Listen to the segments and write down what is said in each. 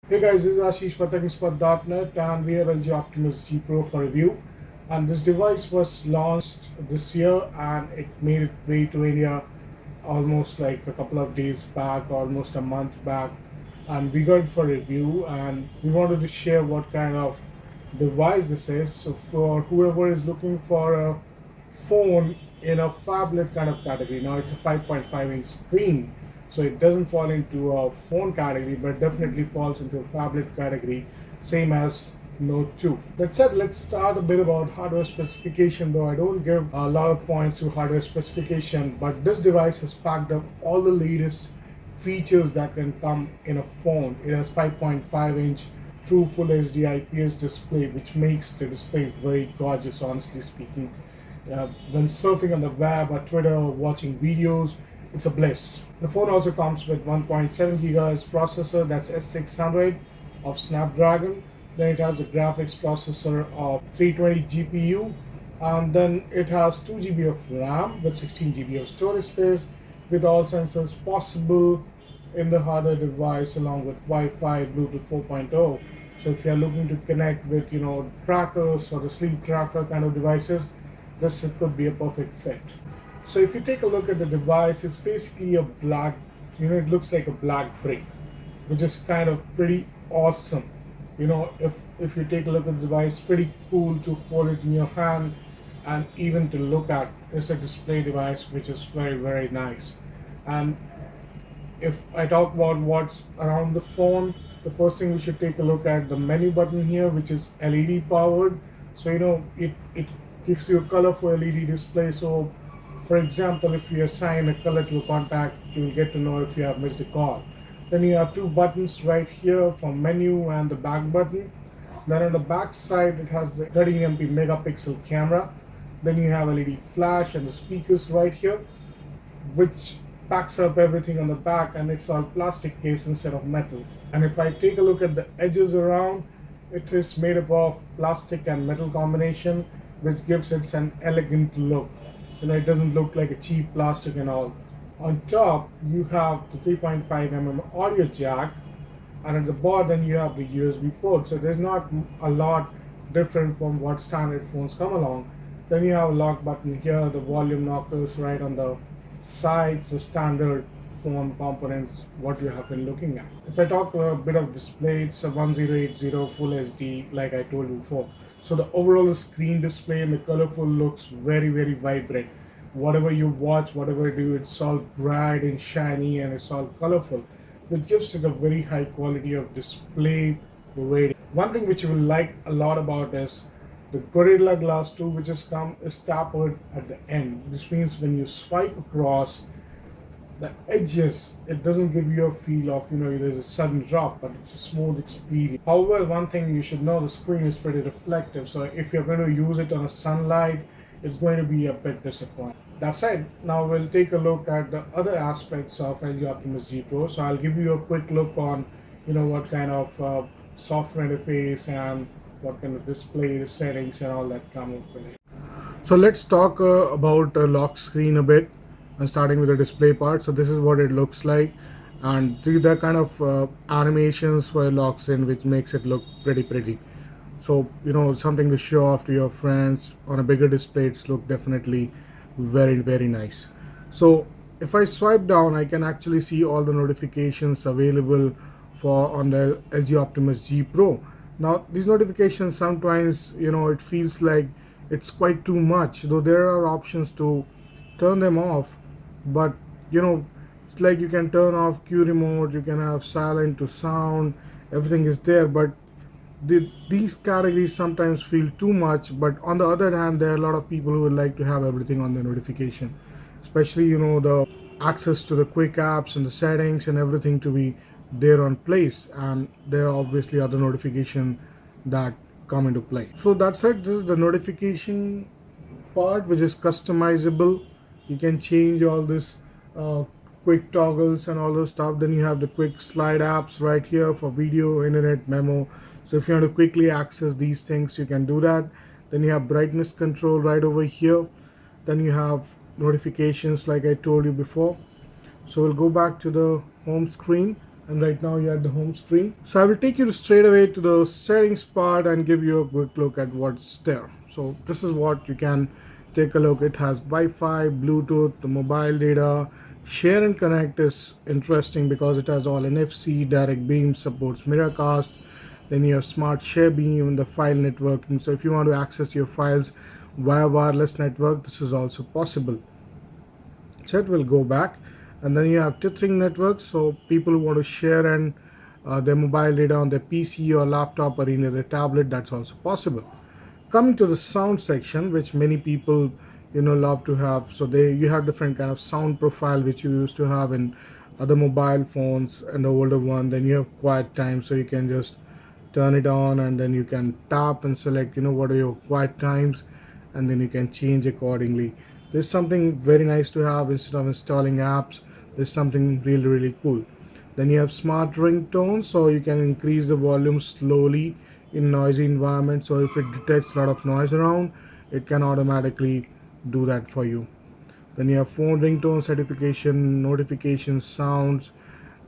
Hey guys, this is Ashish for Technospot.Net and we have LG Optimus G Pro for review. And this device was launched this year and it made its way to India almost like a couple of days back, almost a month back. And we got it for review and we wanted to share what kind of device this is. So for whoever is looking for a phone in a phablet kind of category, now it's a 5.5-inch screen, so it doesn't fall into a phone category but definitely falls into a phablet category, same as Note 2. That said, let's start a bit about hardware specification, though I don't give a lot of points to hardware specification, but this device has packed up all the latest features that can come in a phone. It has 5.5-inch true full HD IPS display, which makes the display very gorgeous, honestly speaking. When surfing on the web or Twitter or watching videos, it's a bliss. The phone also comes with 1.7 GHz processor, that's S600 of Snapdragon. Then it has a graphics processor of 320 GPU, and then it has 2 GB of RAM with 16 GB of storage space, with all sensors possible in the hardware device, along with Wi-Fi, Bluetooth 4.0. So if you're looking to connect with trackers or the sleep tracker kind of devices, this could be a perfect fit. So if you take a look at the device, it's basically a black, it looks like a black brick, which is kind of pretty awesome. If you take a look at the device, pretty cool to hold it in your hand and even to look at. It's a display device which is very, very nice. And if I talk about what's around the phone, the first thing we should take a look at the menu button here, which is LED powered. So it gives you a colorful LED display. So for example, if you assign a color to a contact, you will get to know if you have missed a call. Then you have two buttons right here for menu and the back button. Then on the back side, it has the 13 MP megapixel camera. Then you have LED flash and the speakers right here, which packs up everything on the back, and it's all plastic case instead of metal. And if I take a look at the edges around, it is made up of plastic and metal combination, which gives it an elegant look. It doesn't look like a cheap plastic and all. On top, you have the 3.5 mm audio jack, and at the bottom you have the USB port. So there's not a lot different from what standard phones come along. Then you have a lock button here, the volume knockers right on the sides, the standard phone components, what you have been looking at. If I talk a bit of display, it's a 1080 full HD, like I told you before. So the overall screen display and the colorful looks very, very vibrant. Whatever you watch, whatever you do, it's all bright and shiny and it's all colorful, which gives it a very high quality of display rating. One thing which you will like a lot about is the Gorilla Glass 2, which is tapered at the end. This means when you swipe across the edges, it doesn't give you a feel of there's a sudden drop, but it's a smooth experience. However, one thing you should know, the screen is pretty reflective, so if you're going to use it on a sunlight, it's going to be a bit disappointing. That said, now we'll take a look at the other aspects of LG Optimus G Pro. So I'll give you a quick look on what kind of software interface and what kind of display settings and all that come up with it. So let's talk about lock screen a bit, and starting with the display part. So this is what it looks like, and there are kind of animations for locks in, which makes it look pretty. So something to show off to your friends on a bigger display. It's look definitely very nice. So if I swipe down, I can actually see all the notifications available for on the LG Optimus G Pro. Now these notifications sometimes it feels like it's quite too much, though there are options to turn them off. But it's like you can turn off Q remote, you can have silent to sound, everything is there. But these categories sometimes feel too much. But on the other hand, there are a lot of people who would like to have everything on their notification, especially the access to the quick apps and the settings and everything to be there on place. And there are obviously other notification that come into play. So that's it. This is the notification part, which is customizable. You can change all this quick toggles and all those stuff. Then you have the quick slide apps right here for video, internet, memo. So if you want to quickly access these things, you can do that. Then you have brightness control right over here. Then you have notifications like I told you before. So we'll go back to the home screen. and right now you're at the home screen. So I will take you straight away to the settings part and give you a quick look at what's there. So this is what you can take a look. It has Wi-Fi, Bluetooth, the mobile data. Share and connect is interesting because it has all NFC, direct beam, supports Miracast. Then you have smart share beam and the file networking. So if you want to access your files via wireless network, this is also possible. Chat will go back, and then you have tethering networks, so people who want to share and their mobile data on their PC or laptop or in their tablet, that's also possible. Coming to the sound section, which many people love to have, so they you have different kind of sound profile which you used to have in other mobile phones and the older one. Then you have quiet time, so you can just turn it on and then you can tap and select what are your quiet times, and then you can change accordingly. There's something very nice to have instead of installing apps. There's something really cool. Then you have smart ringtones, so you can increase the volume slowly in noisy environment. So if it detects a lot of noise around, it can automatically do that for you. Then you have phone ringtone certification, notification sounds.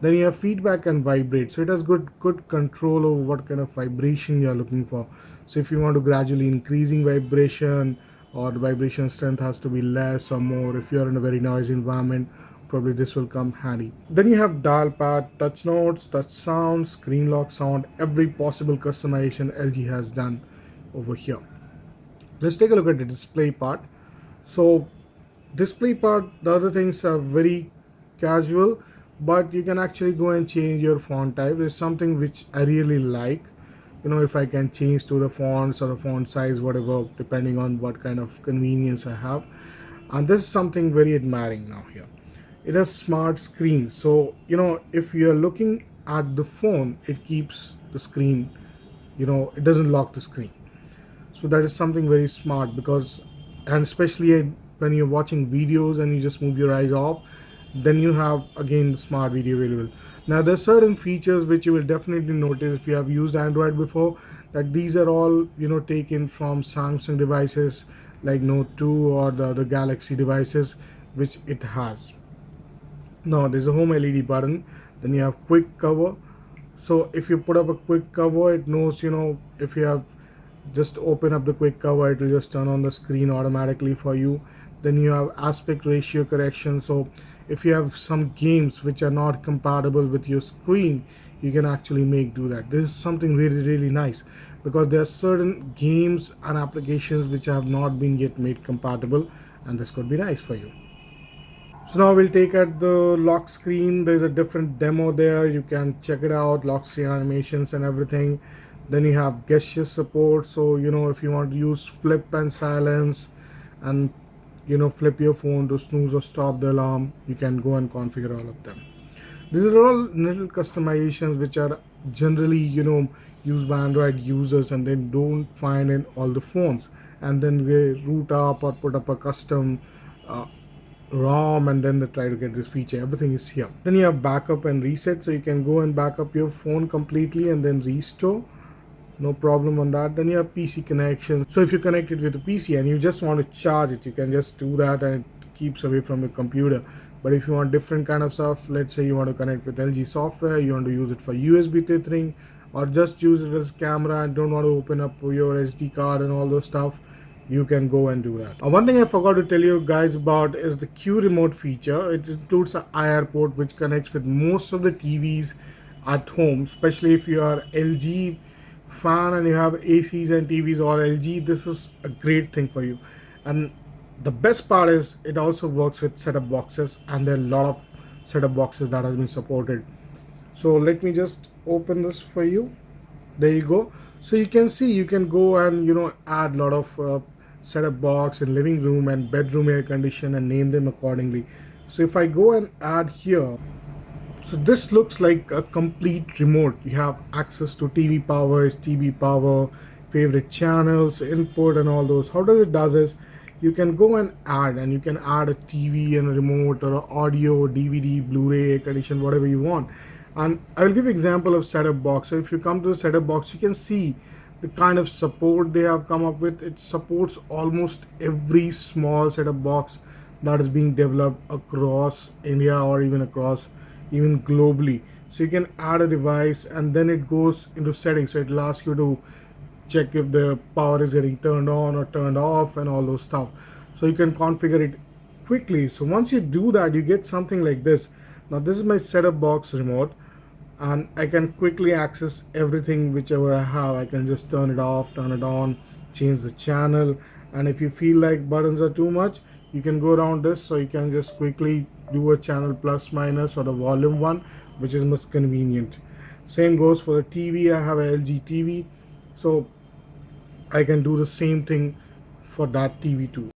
Then you have feedback and vibrate. So it has good control over what kind of vibration you are looking for. So if you want to gradually increasing vibration, or the vibration strength has to be less or more, if you are in a very noisy environment, probably this will come handy. Then you have dial pad, touch notes, touch sound, screen lock sound, every possible customization LG has done over here. Let's take a look at the display part. So display part, the other things are very casual, but you can actually go and change your font type. There's something which I really like, if I can change to the fonts or the font size, whatever, depending on what kind of convenience I have. And this is something very admiring now here. It has smart screens, so if you're looking at the phone, it keeps the screen, it doesn't lock the screen. So that is something very smart, because and especially when you're watching videos and you just move your eyes off, then you have again the smart video available. Now there's certain features which you will definitely notice if you have used Android before, that these are all taken from Samsung devices like Note 2 or the Galaxy devices which it has. Now there's a home LED button. Then you have quick cover. So if you put up a quick cover, it knows if you have just open up the quick cover, it will just turn on the screen automatically for you. Then you have aspect ratio correction, so if you have some games which are not compatible with your screen, you can actually make do that. This is something really nice, because there are certain games and applications which have not been yet made compatible, and this could be nice for you. So now we'll take at the lock screen. There's a different demo there. You can check it out, lock screen animations and everything. Then you have gesture support. So if you want to use flip and silence, and flip your phone to snooze or stop the alarm, you can go and configure all of them. These are all little customizations which are generally used by Android users, and they don't find in all the phones, and then they root up or put up a custom ROM, and then they try to get this feature. Everything is here. Then you have backup and reset, so you can go and back up your phone completely and then restore. No problem on that. Then you have PC connection. So if you connect it with a PC and you just want to charge it, you can just do that, and it keeps away from your computer. But if you want different kind of stuff, let's say you want to connect with LG software, you want to use it for USB tethering, or just use it as camera and don't want to open up your SD card and all those stuff, you can go and do that. One thing I forgot to tell you guys about is the Q remote feature. It includes an IR port which connects with most of the TVs at home, especially if you are LG fan and you have ACs and TVs or LG. This is a great thing for you. And the best part is it also works with setup boxes, and there are a lot of setup boxes that has been supported. So let me just open this for you. There you go. So you can see, you can go and add a lot of setup box in living room and bedroom air condition and name them accordingly. So if I go and add here, so this looks like a complete remote. You have access to TV power, TV power, favorite channels, input, and all those. How does it does is you can go and you can add a TV and a remote or a audio, DVD, Blu-ray, air condition, whatever you want. And I will give example of setup box. So if you come to the setup box, you can see the kind of support they have come up with. It supports almost every small setup box that is being developed across India or even globally. So you can add a device and then it goes into settings. So it'll ask you to check if the power is getting turned on or turned off and all those stuff. So you can configure it quickly. So once you do that, you get something like this. Now this is my setup box remote, and I can quickly access everything whichever I have. I can just turn it off, turn it on, change the channel, and if you feel like buttons are too much, you can go around this. So you can just quickly do a channel plus minus or the volume one, which is most convenient. Same goes for the TV. I have a LG TV, so I can do the same thing for that TV too.